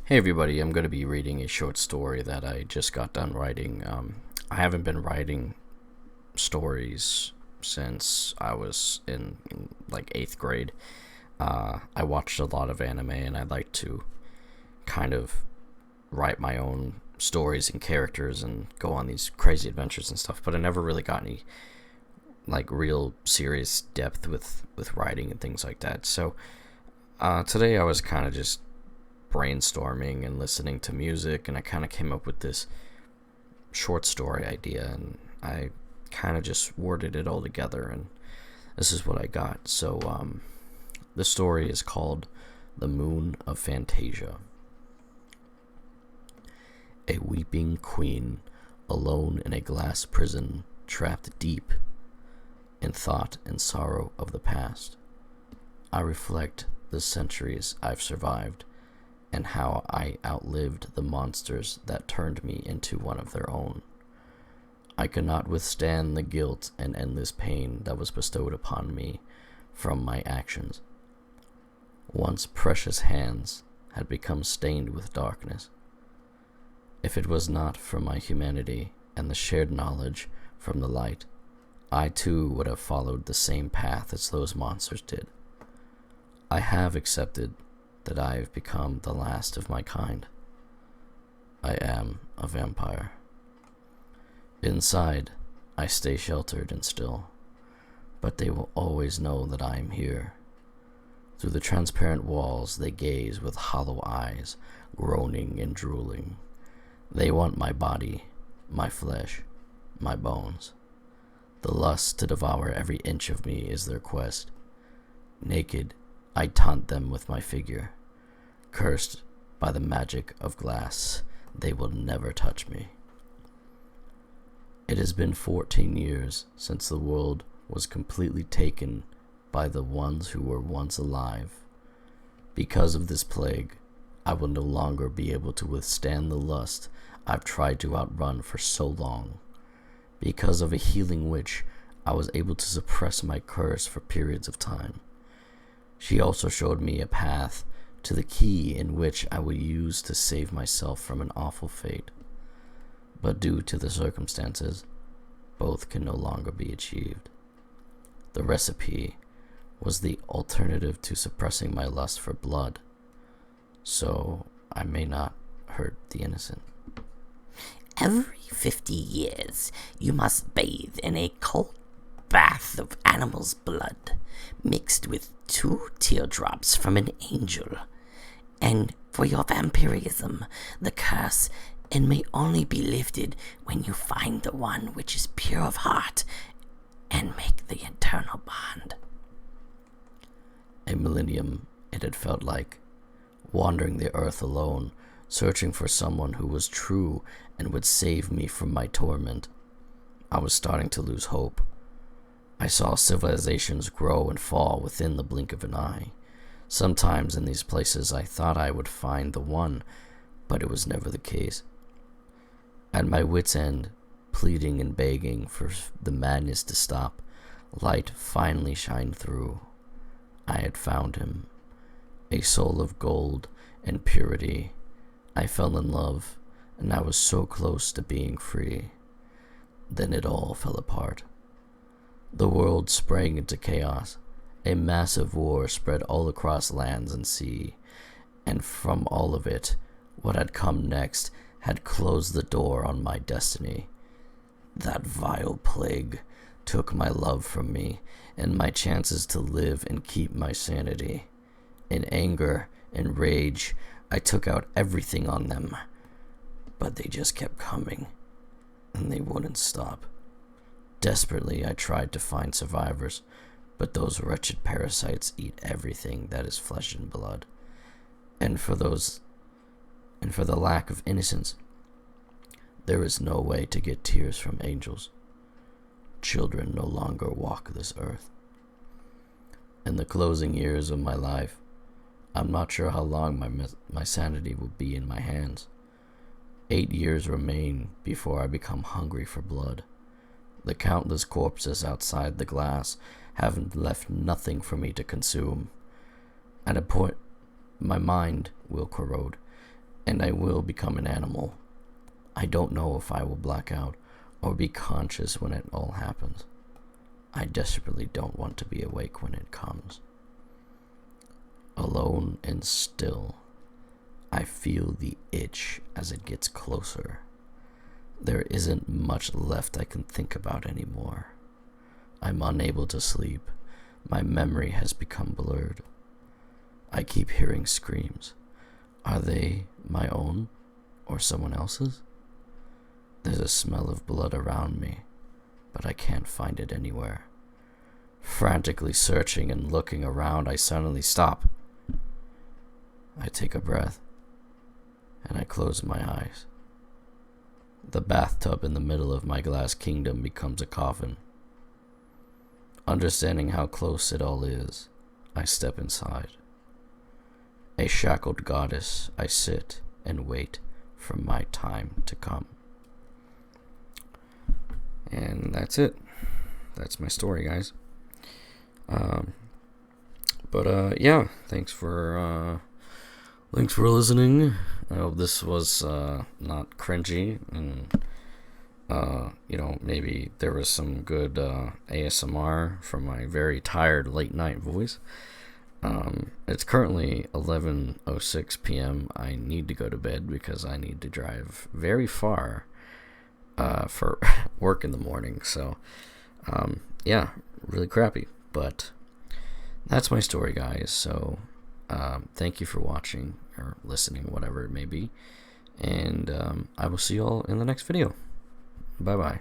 Hey everybody, I'm going to be reading a short story that I just got done writing. I haven't been writing stories since I was in like 8th grade. I watched a lot of anime and I like to kind of write my own stories and characters and go on these crazy adventures and stuff, but I never really got any like real serious depth with writing and things like that. So today I was kind of just brainstorming and listening to music, and I kind of came up with this short story idea, and I kind of just worded it all together, and this is what I got. So the story is called The Moon of Fantasia. A weeping queen, alone in a glass prison, trapped deep in thought and sorrow of the past. I reflect the centuries I've survived, and how I outlived the monsters that turned me into one of their own. I could not withstand the guilt and endless pain that was bestowed upon me from my actions. Once precious hands had become stained with darkness. If it was not for my humanity and the shared knowledge from the light, I too would have followed the same path as those monsters did. I have accepted that I have become the last of my kind. I am a vampire. Inside, I stay sheltered and still, but they will always know that I am here. Through the transparent walls, they gaze with hollow eyes, groaning and drooling. They want my body, my flesh, my bones. The lust to devour every inch of me is their quest. Naked, I taunt them with my figure. Cursed by the magic of glass, they will never touch me. It has been 14 years since the world was completely taken by the ones who were once alive. Because of this plague, I will no longer be able to withstand the lust I've tried to outrun for so long. Because of a healing witch, I was able to suppress my curse for periods of time. She also showed me a path to the key in which I would use to save myself from an awful fate. But due to the circumstances, both can no longer be achieved. The recipe was the alternative to suppressing my lust for blood, so I may not hurt the innocent. Every 50 years, you must bathe in a cold bath of animal's blood, mixed with 2 teardrops from an angel. And for your vampirism, the curse, it may only be lifted when you find the one which is pure of heart and make the eternal bond. A millennium, it had felt like, wandering the earth alone, searching for someone who was true and would save me from my torment. I was starting to lose hope. I saw civilizations grow and fall within the blink of an eye. Sometimes in these places I thought I would find the one, but it was never the case. At my wit's end, pleading and begging for the madness to stop, light finally shined through. I had found him, a soul of gold and purity. I fell in love, and I was so close to being free. Then it all fell apart. The world sprang into chaos. A massive war spread all across lands and sea, and from all of it, what had come next had closed the door on my destiny. That vile plague took my love from me, and my chances to live and keep my sanity. In anger and rage, I took out everything on them, but they just kept coming, and they wouldn't stop. Desperately, I tried to find survivors, but those wretched parasites eat everything that is flesh and blood. And for the lack of innocence, there is no way to get tears from angels. Children no longer walk this earth. In the closing years of my life, I'm not sure how long my sanity will be in my hands. 8 years remain before I become hungry for blood. The countless corpses outside the glass have left nothing for me to consume. At a point, my mind will corrode, and I will become an animal. I don't know if I will black out or be conscious when it all happens. I desperately don't want to be awake when it comes. Alone and still, I feel the itch as it gets closer. There isn't much left I can think about anymore. I'm unable to sleep. My memory has become blurred. I keep hearing screams. Are they my own or someone else's? There's a smell of blood around me, but I can't find it anywhere. Frantically searching and looking around, I suddenly stop. I take a breath, and I close my eyes. The bathtub in the middle of my glass kingdom becomes a coffin. Understanding how close it all is, I step inside. A shackled goddess, I sit and wait for my time to come. And that's it. That's my story, guys. Yeah, thanks for listening. I hope this was not cringy, and maybe there was some good ASMR from my very tired late night voice. It's currently 11:06 p.m. I need to go to bed because I need to drive very far for work in the morning. So really crappy, but that's my story, guys. So thank you for watching or listening, whatever it may be, and I will see you all in the next video. Bye bye.